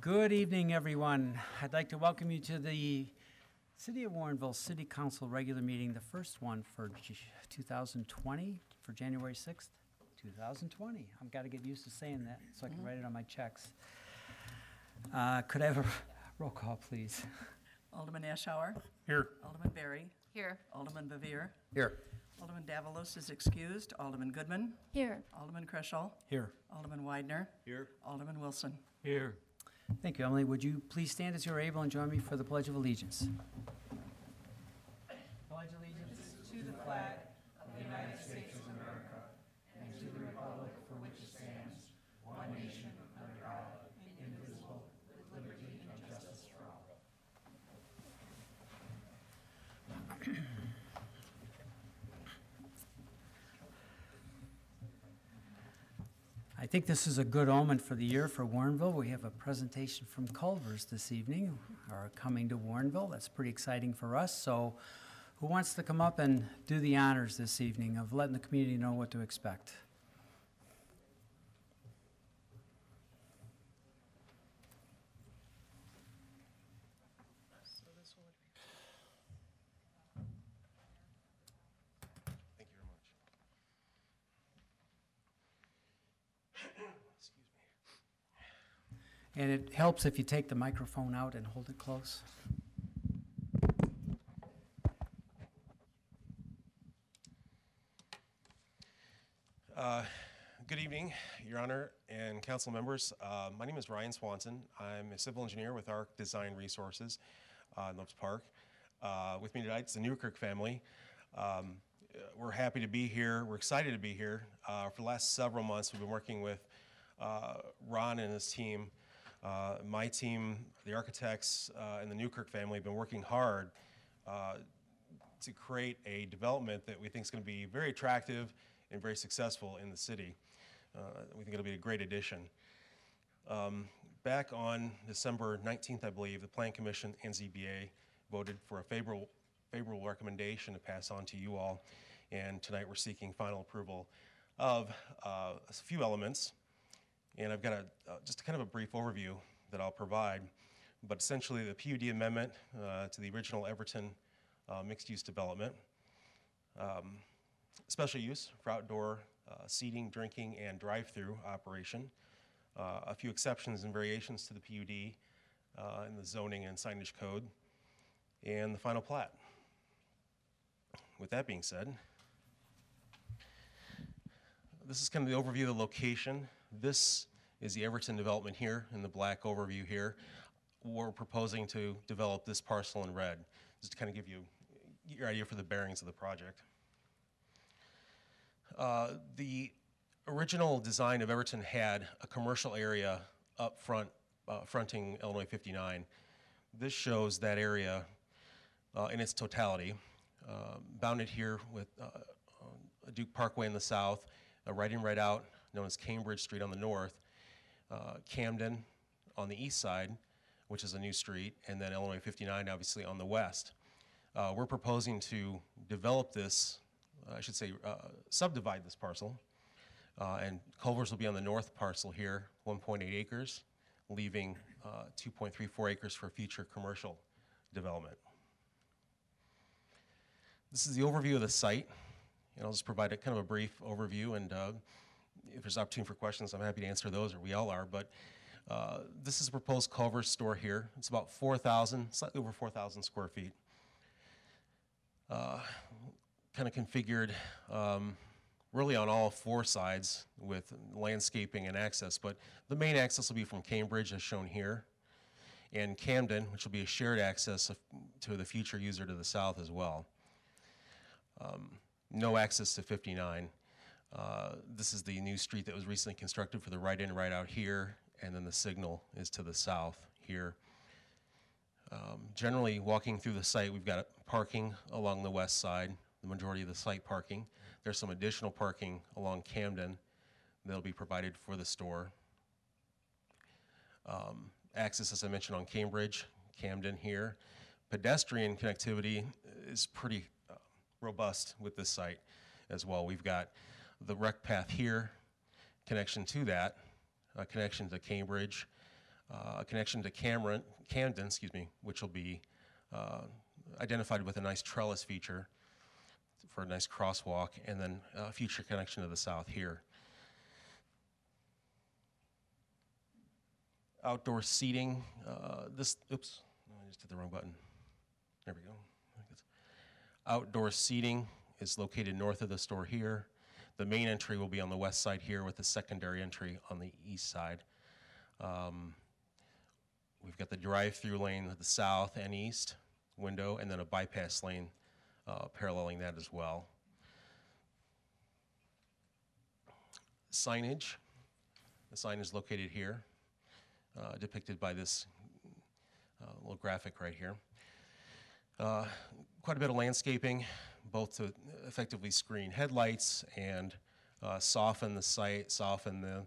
Good evening, everyone. I'd like to welcome you to the City of Warrenville City Council regular meeting, the first one for 2020, for January 6th, 2020. I've got to get used to saying that so I can write it on my checks. Could I have a roll call, please? Alderman Ashour. Here. Alderman Berry. Here. Alderman Bevere. Here. Alderman Davalos is excused. Alderman Goodman. Here. Alderman Kreschel. Here. Alderman Widener. Here. Alderman Wilson. Here. Thank you, Emily. Would you please stand as you're able and join me for the Pledge of Allegiance? Pledge allegiance to the flag of the United States of America and to the republic for which it stands, one nation, under God, indivisible, with liberty and justice for all. I think this is a good omen for the year for Warrenville. We have a presentation from Culver's this evening, are coming to Warrenville. That's pretty exciting for us. So who wants to come up and do the honors this evening of letting the community know what to expect? Thank you very much. Excuse me. And it helps if you take the microphone out and hold it close. Good evening, Your Honor and council members. My name is Ryan Swanson. I'm a civil engineer with ARC Design Resources in Lopes Park. With me tonight is the Newkirk family. We're happy to be here. We're excited to be here. For the last several months, we've been working with Ron and his team. My team, the architects, and the Newkirk family have been working hard to create a development that we think is going to be very attractive and very successful in the city. We think it'll be a great addition. Back on December 19th, I believe, the Plan Commission and ZBA voted for a favorable recommendation to pass on to you all, and tonight we're seeking final approval of a few elements. And I've got just kind of a brief overview that I'll provide, but essentially the PUD amendment to the original Everton mixed-use development, special use for outdoor seating, drinking, and drive-through operation, a few exceptions and variations to the PUD in the zoning and signage code, and the final plat. With that being said, this is kind of the overview of the location. This is the Everton development here in the black overview here. We're proposing to develop this parcel in red, just to kind of give you your idea for the bearings of the project. The original design of Everton had a commercial area up front, fronting Illinois 59. This shows that area in its totality, bounded here with Duke Parkway in the south, right in, right out, known as Cambridge Street on the north, Camden on the east side, which is a new street, and then Illinois 59 obviously on the west. We're proposing to develop this, subdivide this parcel, and Culver's will be on the north parcel here, 1.8 acres, leaving 2.34 acres for future commercial development. This is the overview of the site, and I'll just provide a kind of a brief overview, and if there's opportunity for questions, I'm happy to answer those, or we all are, but this is a proposed Culver's store here. It's about 4,000, slightly over 4,000 square feet. Kind of configured really on all four sides with landscaping and access, but the main access will be from Cambridge, as shown here, and Camden, which will be a shared access to the future user to the south as well. No access to 59. This is the new street that was recently constructed for the right in, right out here, and then the signal is to the south here. Generally, walking through the site, we've got parking along the west side, the majority of the site parking. There's some additional parking along Camden that'll be provided for the store. Access, as I mentioned, on Cambridge, Camden here. Pedestrian connectivity is pretty robust with this site as well. We've got the rec path here, connection to that, connection to Cambridge, a connection to Camden, which will be identified with a nice trellis feature for a nice crosswalk, and then a future connection to the south here. Outdoor seating, oops, I just hit the wrong button. There we go. Outdoor seating is located north of the store here. The main entry will be on the west side here with the secondary entry on the east side. We've got the drive-through lane at the south and east window, and then a bypass lane paralleling that as well. Signage. The sign is located here, depicted by this little graphic right here. Quite a bit of landscaping, both to effectively screen headlights and soften the site, soften the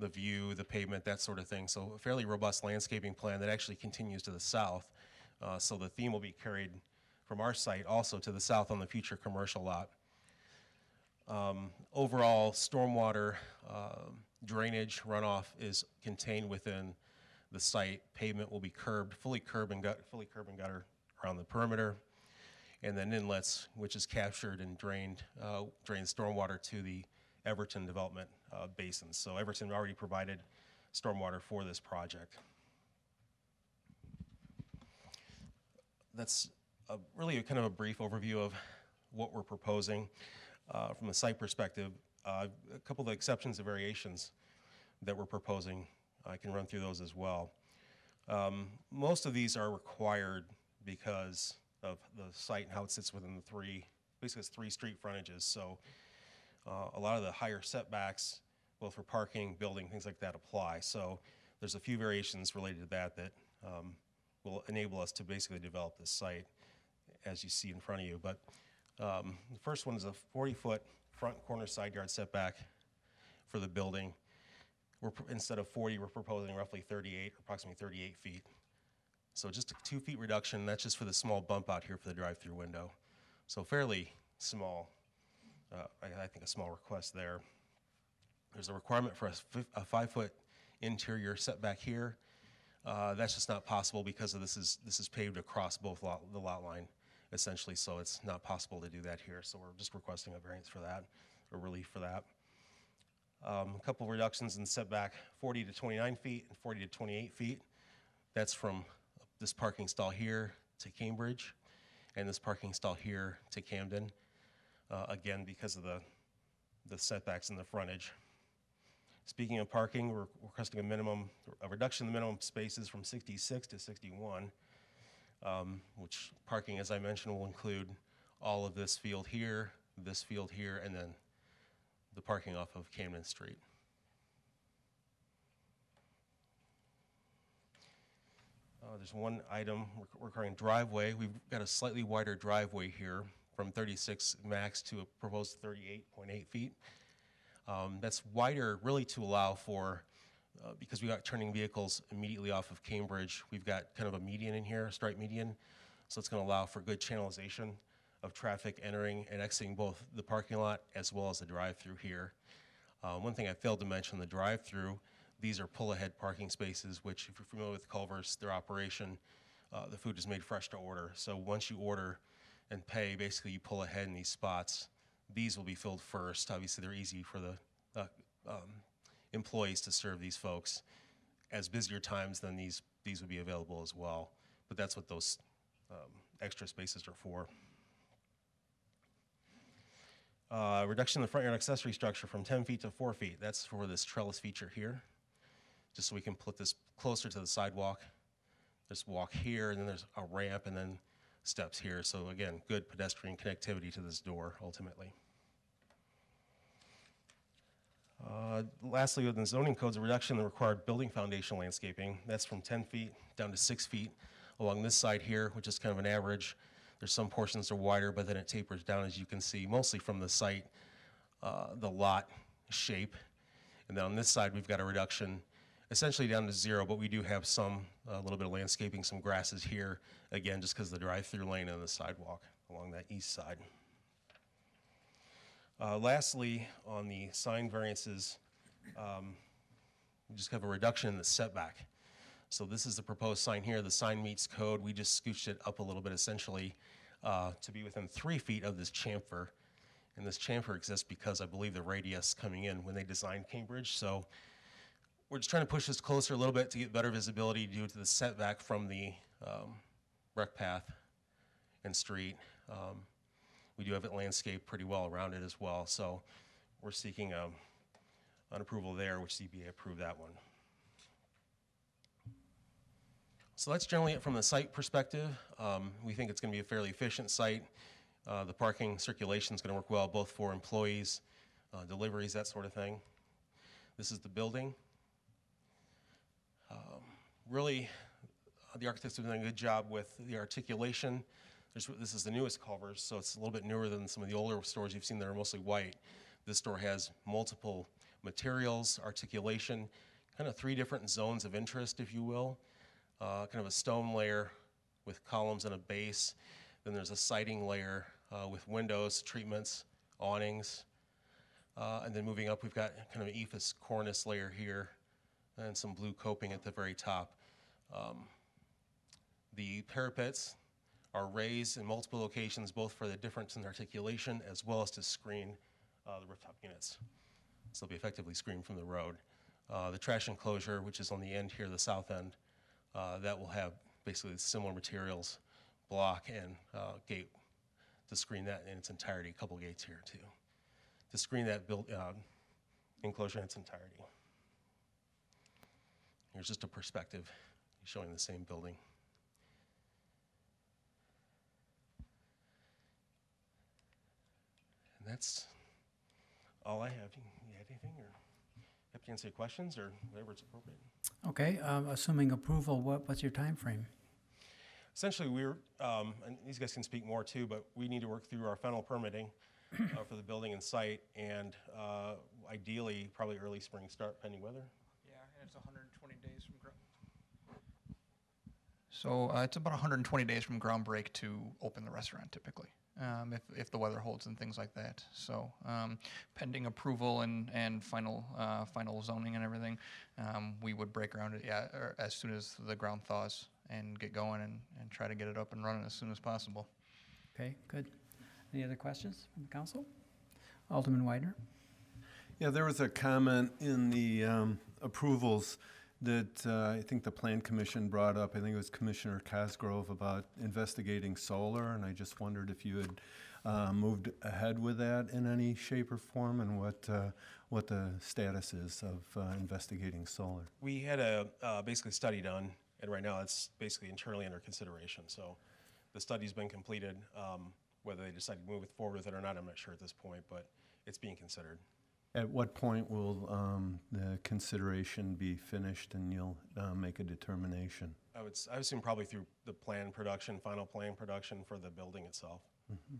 view, the pavement, that sort of thing. So a fairly robust landscaping plan that actually continues to the south. So the theme will be carried from our site also to the south on the future commercial lot. Overall, stormwater drainage runoff is contained within the site. Pavement will be curbed, fully curb and gutter around the perimeter. And then inlets, which is captured and drained stormwater to the Everton development basins. So Everton already provided stormwater for this project. That's really kind of a brief overview of what we're proposing. From a site perspective, a couple of exceptions and variations that we're proposing, I can run through those as well. Most of these are required because of the site and how it sits within the basically it's 3 street frontages. So a lot of the higher setbacks, both for parking, building, things like that apply. So there's a few variations related to that will enable us to basically develop this site as you see in front of you. But the first one is a 40-foot front corner side yard setback for the building. Instead of 40, we're proposing roughly 38, approximately 38 feet. So just a 2 feet reduction. That's just for the small bump out here for the drive-through window. So fairly small, I think a small request there. There's a requirement for a 5-foot interior setback here. That's just not possible because of this is paved across both the lot line, essentially, so it's not possible to do that here. So we're just requesting a variance for that, or relief for that. A couple of reductions in setback, 40 to 29 feet and 40 to 28 feet. That's from this parking stall here to Cambridge, and this parking stall here to Camden, again, because of the setbacks in the frontage. Speaking of parking, we're requesting a reduction in the minimum spaces from 66 to 61, which parking, as I mentioned, will include all of this field here, and then the parking off of Camden Street. There's one item regarding driveway. We've got a slightly wider driveway here from 36 max to a proposed 38.8 feet. That's wider really to allow for, because we got turning vehicles immediately off of Cambridge, we've got kind of a median in here, a striped median. So it's going to allow for good channelization of traffic entering and exiting both the parking lot as well as the drive-through here. One thing I failed to mention, the drive-through, these are pull-ahead parking spaces, which if you're familiar with Culver's, their operation, the food is made fresh to order. So once you order and pay, basically you pull ahead in these spots. These will be filled first. Obviously, they're easy for the employees to serve these folks. As busier times, then these would be available as well. But that's what those extra spaces are for. Reduction in the front yard accessory structure from 10 feet to 4 feet. That's for this trellis feature here, just so we can put this closer to the sidewalk. There's walk here, and then there's a ramp, and then steps here. So again, good pedestrian connectivity to this door, ultimately. Lastly, within the zoning codes, a reduction in the required building foundation landscaping. That's from 10 feet down to 6 feet along this side here, which is kind of an average. There's some portions that are wider, but then it tapers down, as you can see, mostly from the site, the lot shape. And then on this side, we've got a reduction essentially down to 0, but we do have a little bit of landscaping, some grasses here, again, just because of the drive-through lane and the sidewalk along that east side. Lastly, on the sign variances, we just have a reduction in the setback. So this is the proposed sign here. The sign meets code. We just scooched it up a little bit essentially to be within 3 feet of this chamfer. And this chamfer exists because I believe the radius coming in when they designed Cambridge. So we're just trying to push this closer a little bit to get better visibility due to the setback from the rec path and street. We do have it landscaped pretty well around it as well. So we're seeking an approval there, which ZBA approved that one. So that's generally it from the site perspective. We think it's going to be a fairly efficient site. The parking circulation is going to work well, both for employees, deliveries, that sort of thing. This is the building. Really, the architects have done a good job with the articulation. This is the newest Culver's, so it's a little bit newer than some of the older stores you've seen that are mostly white. This store has multiple materials, articulation, kind of 3 different zones of interest, if you will. Kind of a stone layer with columns and a base. Then there's a siding layer with windows, treatments, awnings. And then moving up, we've got kind of an ephes cornice layer here and some blue coping at the very top. The parapets are raised in multiple locations, both for the difference in articulation as well as to screen the rooftop units. So they'll be effectively screened from the road. The trash enclosure, which is on the end here, the south end, that will have basically similar materials, block and gate to screen that in its entirety. A couple gates here too, to screen that enclosure in its entirety. Here's just a perspective showing the same building. And that's all I have. You have anything, or have to answer your questions, or whatever it's appropriate? Okay, assuming approval, what's your time frame? Essentially, and these guys can speak more too, but we need to work through our final permitting for the building and site, and ideally, probably early spring start, pending weather. Yeah, and it's 120 days from ground. So it's about 120 days from ground break to open the restaurant typically, if the weather holds and things like that. So pending approval and final zoning and everything, we would break ground or as soon as the ground thaws and get going and try to get it up and running as soon as possible. Okay, good. Any other questions from the council? Alderman Widener? Yeah, there was a comment in the approvals that I think the Plan Commission brought up. I think it was Commissioner Cosgrove about investigating solar, and I just wondered if you had moved ahead with that in any shape or form, and what the status is of investigating solar. We had a basically study done, and right now it's basically internally under consideration. So the study's been completed. Whether they decide to move it forward with it or not, I'm not sure at this point, but it's being considered. At what point will the consideration be finished and you'll make a determination? I would assume probably through the final plan production for the building itself. Mm-hmm.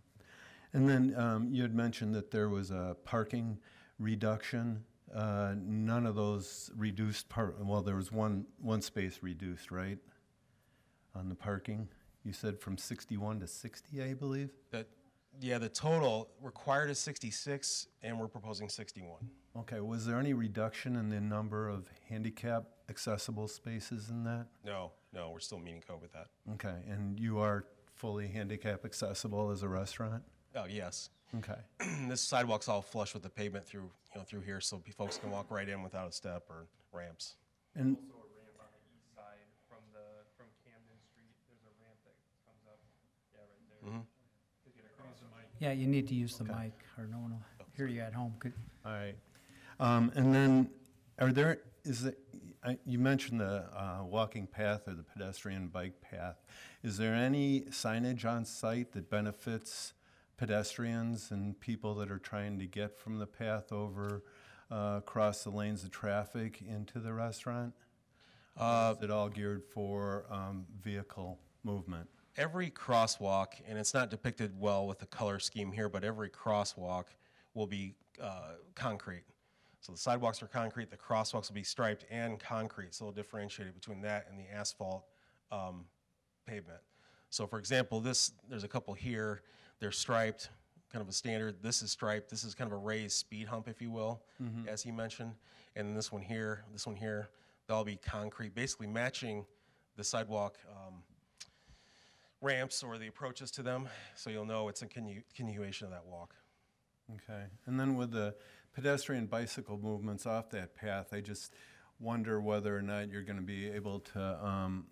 And then you had mentioned that there was a parking reduction. None of those reduced well, there was one space reduced, right, on the parking? You said from 61 to 60, I believe? Yeah, the total required is 66, and we're proposing 61. Okay, was there any reduction in the number of handicap accessible spaces in that? No, we're still meeting code with that. Okay, and you are fully handicap accessible as a restaurant? Oh, yes. Okay. This sidewalk's all flush with the pavement through here, so folks can walk right in without a step or ramps. And Also a ramp on the east side from Camden Street. There's a ramp that comes up, right there. Mm-hmm. Yeah, you need to use the Okay. mic, or no one will hear you at home. all right. And then, you mentioned the walking path or the pedestrian bike path. Is there any signage on site that benefits pedestrians and people that are trying to get from the path over, across the lanes of traffic into the restaurant? Is it all geared for vehicle movement? Every crosswalk, and it's not depicted well with the color scheme here, but every crosswalk will be concrete. So the sidewalks are concrete, the crosswalks will be striped and concrete, so they'll differentiate between that and the asphalt pavement. So for example, there's a couple here, they're striped, kind of a standard. This is striped, this is kind of a raised speed hump, if you will, as he mentioned. And then this one here, They'll all be concrete, basically matching the sidewalk ramps or the approaches to them, so you'll know it's a continuation of that walk. Okay. And then with the pedestrian bicycle movements off that path, I just wonder whether or not you're going to be able to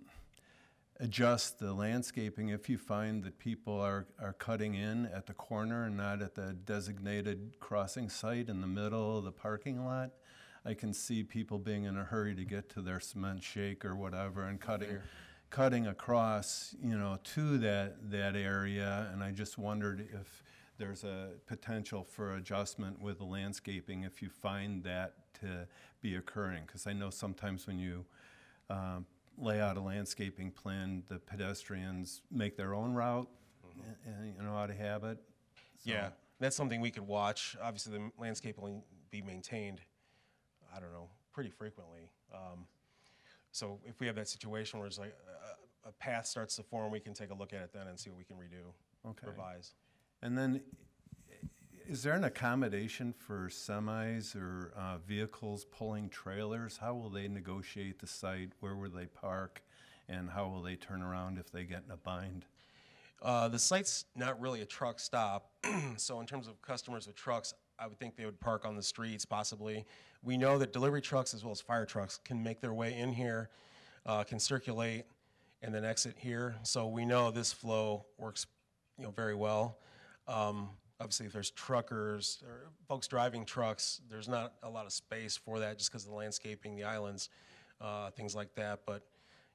adjust the landscaping if you find that people are cutting in at the corner and not at the designated crossing site in the middle of the parking lot. I can see people being in a hurry to get to their cement shake or whatever and cutting across, you know, to that area. And I just wondered if there's a potential for adjustment with the landscaping if you find that to be occurring. Because I know sometimes when you lay out a landscaping plan, the pedestrians make their own route, and you know, out of habit. So, Yeah, that's something we could watch. Obviously, the landscape will be maintained, I don't know, pretty frequently. So if we have that situation where it's like a path starts to form, we can take a look at it then and see what we can redo, Okay. revise. And then, is there an accommodation for semis or vehicles pulling trailers? How will they negotiate the site? Where will they park? And how will they turn around if they get in a bind? The site's not really a truck stop, so in terms of customers with trucks, I would think they would park on the streets possibly. We know that delivery trucks as well as fire trucks can make their way in here, can circulate, and then exit here. So we know this flow works, you know, very well. Obviously, if there's truckers or folks driving trucks, there's not a lot of space for that just because of the landscaping, the islands, things like that. But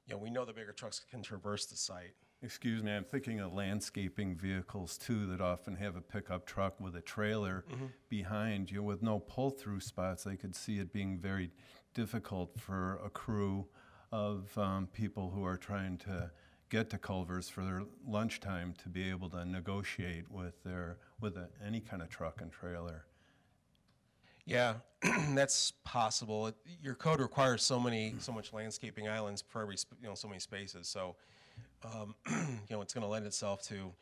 you know, we know the bigger trucks can traverse the site. Excuse me, I'm thinking of landscaping vehicles too that often have a pickup truck with a trailer behind you with no pull-through spots. I could see it being very difficult for a crew of people who are trying to get to Culver's for their lunchtime to be able to negotiate with any kind of truck and trailer. Yeah, that's possible. Your code requires so much landscaping islands per every, so many spaces. So, it's going to lend itself to,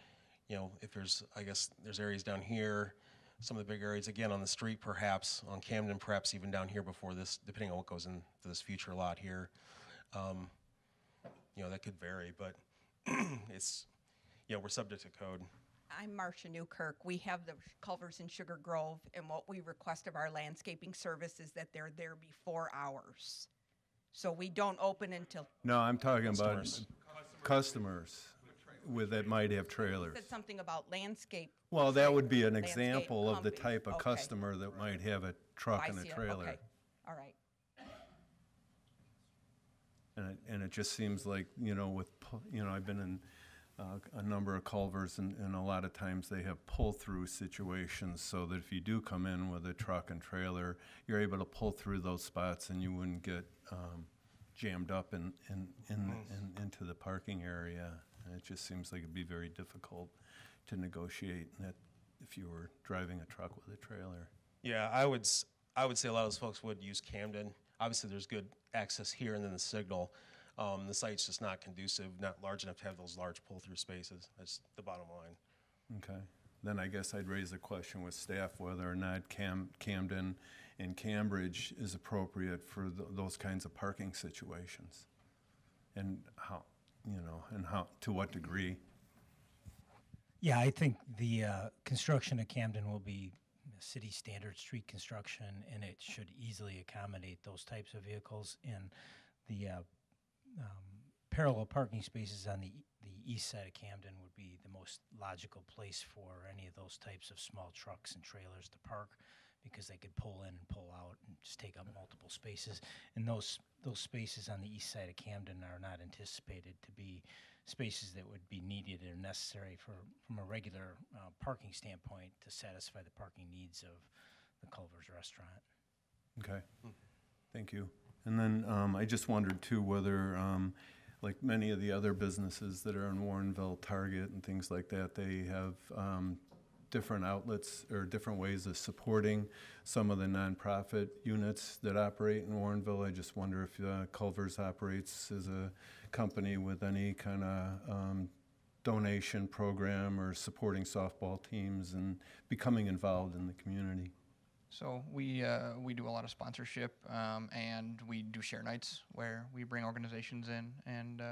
if there's, I guess there's areas down here, some of the big areas, again, on the street perhaps, on Camden, perhaps even down here before this, depending on what goes into this future lot here. That could vary, but it's, we're subject to code. I'm Marcia Newkirk. We have the Culvers in Sugar Grove, and what we request of our landscaping service is that they're there before hours. So we don't open until, No, I'm talking Customers. about customers that might have trailers. said something about landscape. Well, that would be an landscape example of the company. type of Okay. customer that might have a truck I and a see it. trailer. Okay, all right. And it just seems like, I've been in a number of Culvers, and a lot of times they have pull-through situations, so that if you do come in with a truck and trailer, you're able to pull through those spots and you wouldn't get jammed up into the parking area. And it just seems like it'd be very difficult to negotiate that if you were driving a truck with a trailer. Yeah, I would say a lot of those folks would use Camden. Obviously, there's good access here, and then the signal. The site's just not conducive, not large enough to have those large pull-through spaces. That's the bottom line. Okay. Then I guess I'd raise a question with staff whether or not Camden and Cambridge is appropriate for those kinds of parking situations, and how, to what degree. Yeah, I think the construction of Camden will be city standard street construction, and it should easily accommodate those types of vehicles. And the parallel parking spaces on the east side of Camden would be the most logical place for any of those types of small trucks and trailers to park, because they could pull in and pull out and just take up multiple spaces. And those spaces on the east side of Camden are not anticipated to be spaces that would be needed or necessary from a regular parking standpoint to satisfy the parking needs of the Culver's restaurant. Okay. Thank you. And then I just wondered too whether, like many of the other businesses that are in Warrenville, Target and things like that, they have different outlets or different ways of supporting some of the nonprofit units that operate in Warrenville. I just wonder if Culver's operates as a company with any kind of donation program or supporting softball teams and becoming involved in the community. So we do a lot of sponsorship, and we do share nights where we bring organizations in, and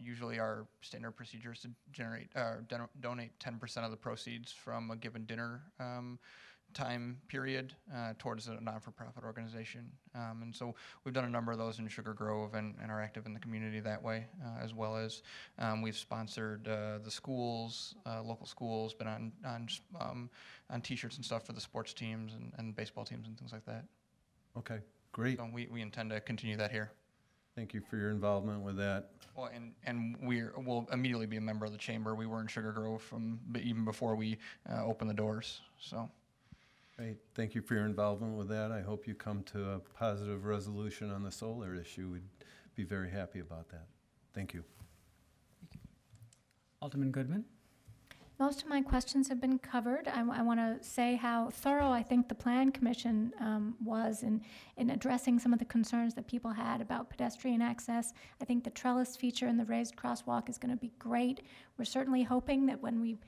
usually our standard procedure is to donate 10% of the proceeds from a given dinner time period towards a non-for-profit organization. And so we've done a number of those in Sugar Grove and are active in the community that way, as well as we've sponsored the schools, local schools, been on T-shirts and stuff for the sports teams and baseball teams and things like that. Okay, great. So we intend to continue that here. Thank you for your involvement with that. Well, and we'll immediately be a member of the chamber. We were in Sugar Grove even before we opened the doors. So. Great. Thank you for your involvement with that. I hope you come to a positive resolution on the solar issue. We'd be very happy about that. Thank you. Alderman Goodman? Most of my questions have been covered. I want to say how thorough I think the Plan Commission was in addressing some of the concerns that people had about pedestrian access. I think the trellis feature and the raised crosswalk is going to be great. We're certainly hoping that when we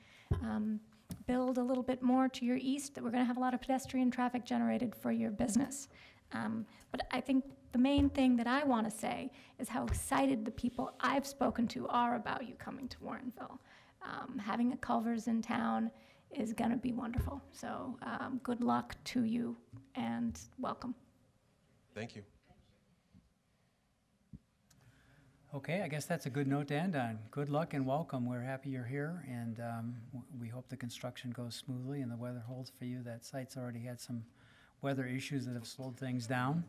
build a little bit more to your east, that we're going to have a lot of pedestrian traffic generated for your business. But I think the main thing that I want to say is how excited the people I've spoken to are about you coming to Warrenville. Having a Culver's in town is going to be wonderful. So good luck to you and welcome. Thank you. Okay, I guess that's a good note to end on. Good luck and welcome. We're happy you're here, and we hope the construction goes smoothly and the weather holds for you. That site's already had some weather issues that have slowed things down.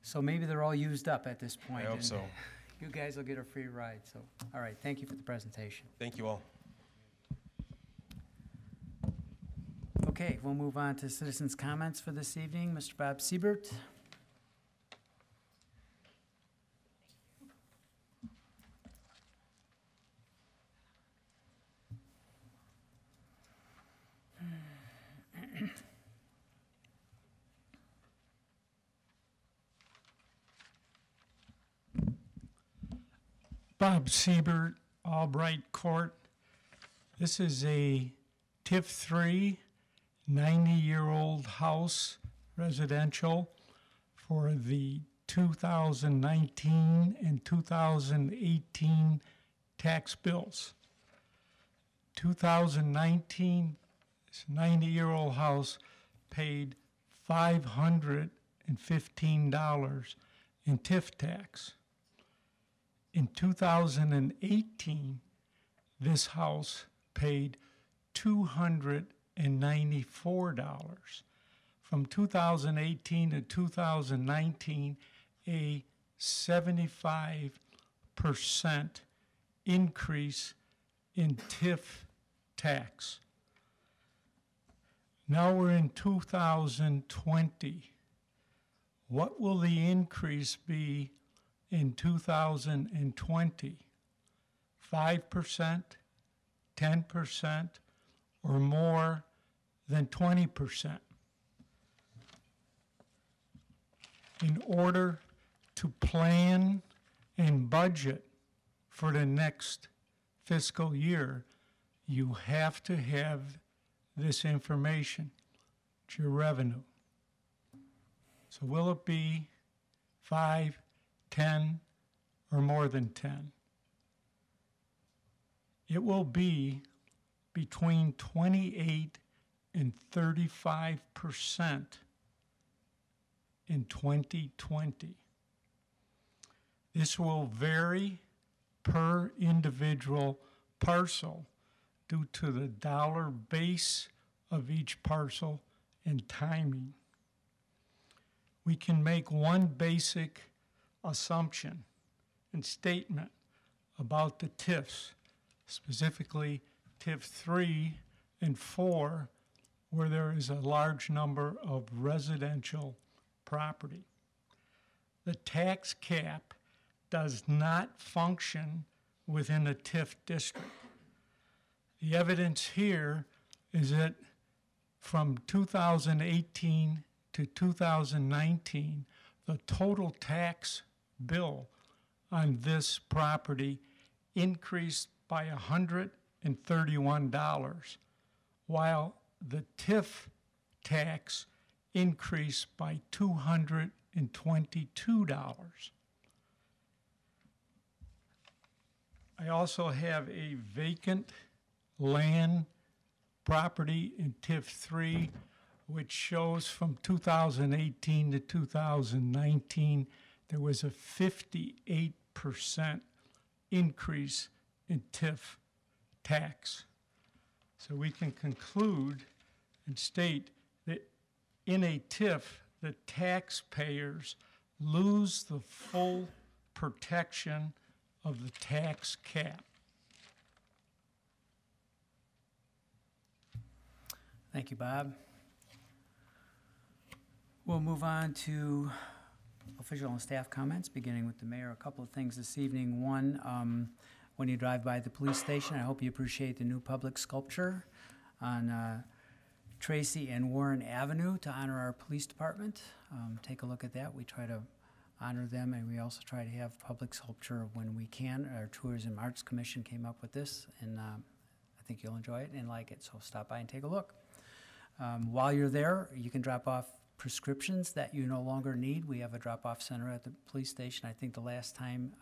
So maybe they're all used up at this point. I hope and so. You guys will get a free ride. So, all right, thank you for the presentation. Thank you all. Okay, we'll move on to citizens' comments for this evening. Mr. Bob Siebert. Bob Siebert, Albright Court. This is a TIF 3, 90-year-old house, residential, for the 2019 and 2018 tax bills. 2019, this 90-year-old house paid $515 in TIF tax. In 2018, this house paid $294. From 2018 to 2019, a 75% increase in TIF tax. Now we're in 2020. What will the increase be in 2020? 5%, 10%, or more than 20%? In order to plan and budget for the next fiscal year, you have to have this information. It's your revenue. So will it be 5, 10, or more than 10? It will be between 28 and 35% in 2020. This will vary per individual parcel due to the dollar base of each parcel and timing. We can make one basic assumption and statement about the TIFs, specifically TIF 3 and 4, where there is a large number of residential property. The tax cap does not function within a TIF district. The evidence here is that from 2018 to 2019, the total tax bill on this property increased by $131, while the TIF tax increased by $222. I also have a vacant land property in TIF 3, which shows from 2018 to 2019, there was a 58% increase in TIF tax. So we can conclude and state that in a TIF, the taxpayers lose the full protection of the tax cap. Thank you, Bob. We'll move on to official and staff comments, beginning with the mayor. A couple of things this evening. One, when you drive by the police station, I hope you appreciate the new public sculpture on Tracy and Warren Avenue to honor our police department. Take a look at that. We try to honor them, and we also try to have public sculpture when we can. Our Tourism Arts Commission came up with this, and I think you'll enjoy it and like it, so stop by and take a look. While you're there, you can drop off prescriptions that you no longer need. We have a drop-off center at the police station. I think the last time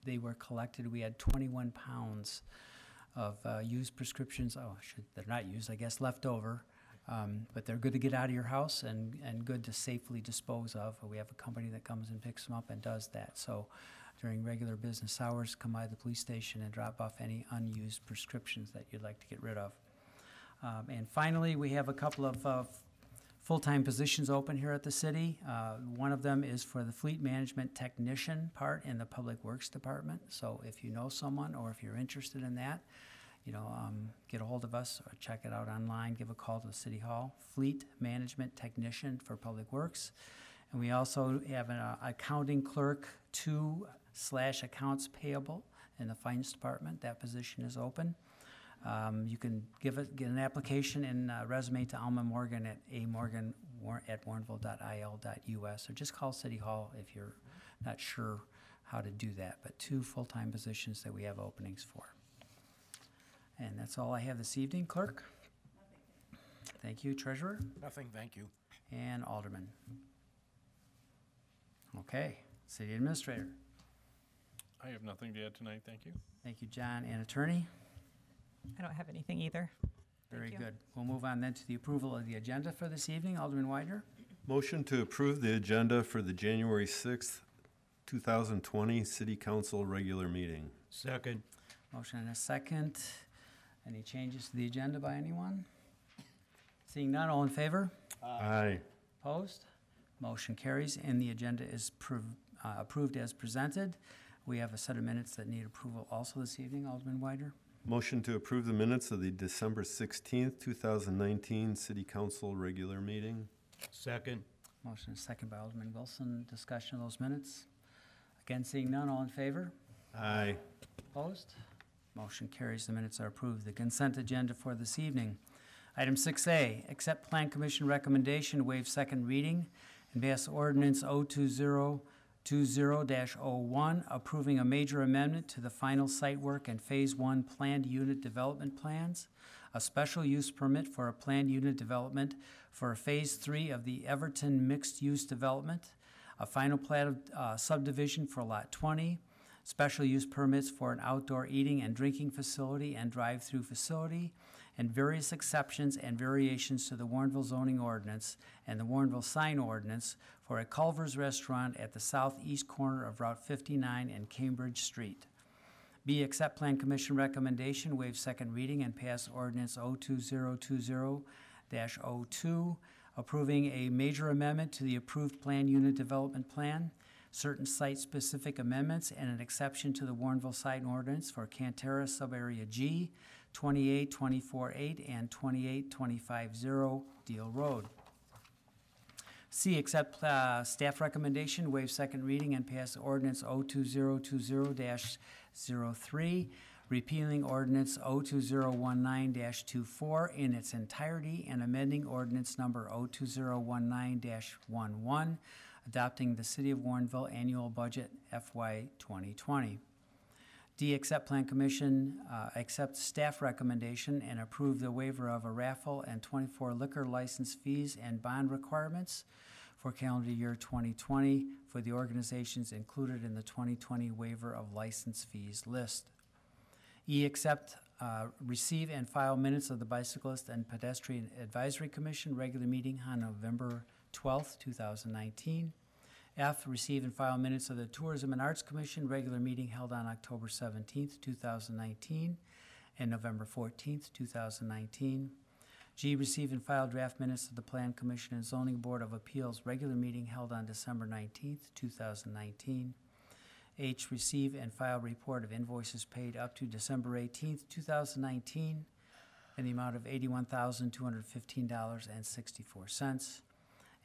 they were collected, we had 21 pounds of used prescriptions. They're not used, I guess, left over. But they're good to get out of your house and good to safely dispose of. We have a company that comes and picks them up and does that. So during regular business hours, come by the police station and drop off any unused prescriptions that you'd like to get rid of. And finally, we have a couple of full-time positions open here at the city. One of them is for the fleet management technician part in the Public Works Department. So if you know someone or if you're interested in that, get a hold of us or check it out online. Give a call to the City Hall. Fleet Management Technician for Public Works. And we also have an accounting clerk 2/accounts payable in the Finance Department. That position is open. You can get an application and resume to Alma Morgan at amorgan@warrenville.il.us, or just call City Hall if you're not sure how to do that. But 2 full-time positions that we have openings for. And that's all I have this evening. Clerk? Thank you. Treasurer? Nothing, thank you. And Alderman? Okay. City Administrator? I have nothing to add tonight, thank you. Thank you, John. And Attorney? I don't have anything either. Very Thank you. good. We'll move on then to the approval of the agenda for this evening. Alderman Widener? Motion to approve the agenda for the January 6th, 2020 City Council regular meeting. Second. Motion and a second. Any changes to the agenda by anyone? Seeing none, all in favor? Aye. Opposed? Motion carries, and the agenda is approved as presented. We have a set of minutes that need approval also this evening. Alderman Widener? Motion to approve the minutes of the December 16th, 2019 City Council regular meeting. Second. Motion is second by Alderman Wilson. Discussion of those minutes. Again, seeing none, all in favor? Aye. Opposed? Motion carries. The minutes are approved. The consent agenda for this evening. Item 6A, accept Plan Commission recommendation, waive second reading, and pass ordinance 02020-01, approving a major amendment to the final site work and Phase 1 planned unit development plans, a special use permit for a planned unit development for Phase 3 of the Everton mixed-use development, a final plat of subdivision for Lot 20, special use permits for an outdoor eating and drinking facility and drive-through facility, and various exceptions and variations to the Warrenville zoning ordinance and the Warrenville sign ordinance for a Culver's restaurant at the southeast corner of Route 59 and Cambridge Street. B, accept Plan Commission recommendation, waive second reading, and pass ordinance 02020-02, approving a major amendment to the approved planned unit development plan, certain site-specific amendments, and an exception to the Warrenville sign ordinance for Cantera Subarea G, 28248 and 28250 Deal Road. C, accept staff recommendation, waive second reading, and pass ordinance 02020-03, repealing ordinance 02019-24 in its entirety and amending ordinance number 02019-11, adopting the City of Warrenville annual budget FY 2020. D, accept Plan Commission, accept staff recommendation and approve the waiver of a raffle and 24 liquor license fees and bond requirements for calendar year 2020 for the organizations included in the 2020 waiver of license fees list. E, accept, receive and file minutes of the Bicyclist and Pedestrian Advisory Commission regular meeting on November 12th, 2019. F, receive and file minutes of the Tourism and Arts Commission regular meeting held on October 17th, 2019 and November 14th, 2019. G, receive and file draft minutes of the Plan Commission and Zoning Board of Appeals regular meeting held on December 19th, 2019. H, receive and file report of invoices paid up to December 18th, 2019 in the amount of $81,215.64.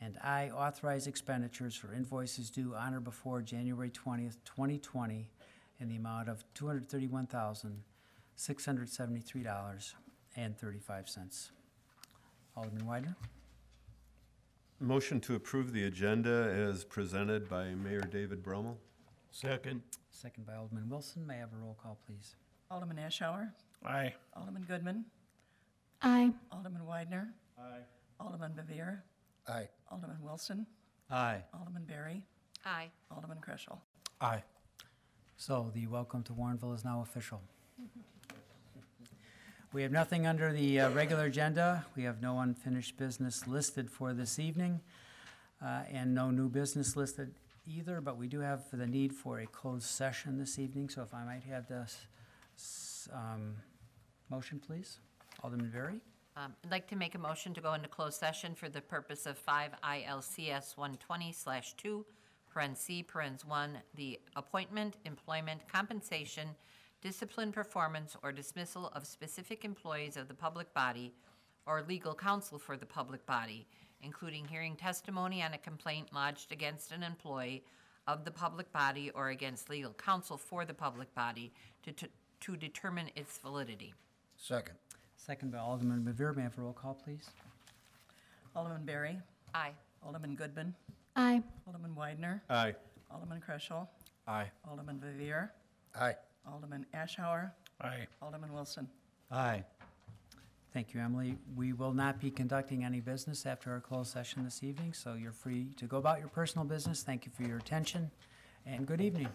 And I, authorize expenditures for invoices due on or before January 20th, 2020 in the amount of $231,673.35. Alderman Weidner? Motion to approve the agenda as presented by Mayor David Brummel. Second. Second by Alderman Wilson. May I have a roll call, please? Alderman Ashour, Aye. Alderman Goodman, Aye. Alderman Weidner, Aye. Alderman Bevere, Aye. Alderman Wilson, Aye. Alderman Berry, Aye. Alderman Kreschel. Aye. So the welcome to Warrenville is now official. We have nothing under the regular agenda. We have no unfinished business listed for this evening, and no new business listed either, but we do have the need for a closed session this evening, so if I might have the motion, please. Alderman Berry? I'd like to make a motion to go into closed session for the purpose of 5 ILCS 120/2, parens C, parens 1, the appointment, employment, compensation, discipline, performance, or dismissal of specific employees of the public body or legal counsel for the public body, including hearing testimony on a complaint lodged against an employee of the public body or against legal counsel for the public body to determine its validity. Second. Second by Alderman Bevere. May I have a roll call, please? Alderman Berry, Aye. Alderman Goodman, Aye. Alderman Weidner, Aye. Alderman Kreschel, Aye. Alderman Bevere, Aye. Alderman Ashour, Aye. Alderman Wilson. Aye. Thank you, Emily. We will not be conducting any business after our closed session this evening, so you're free to go about your personal business. Thank you for your attention, and good evening.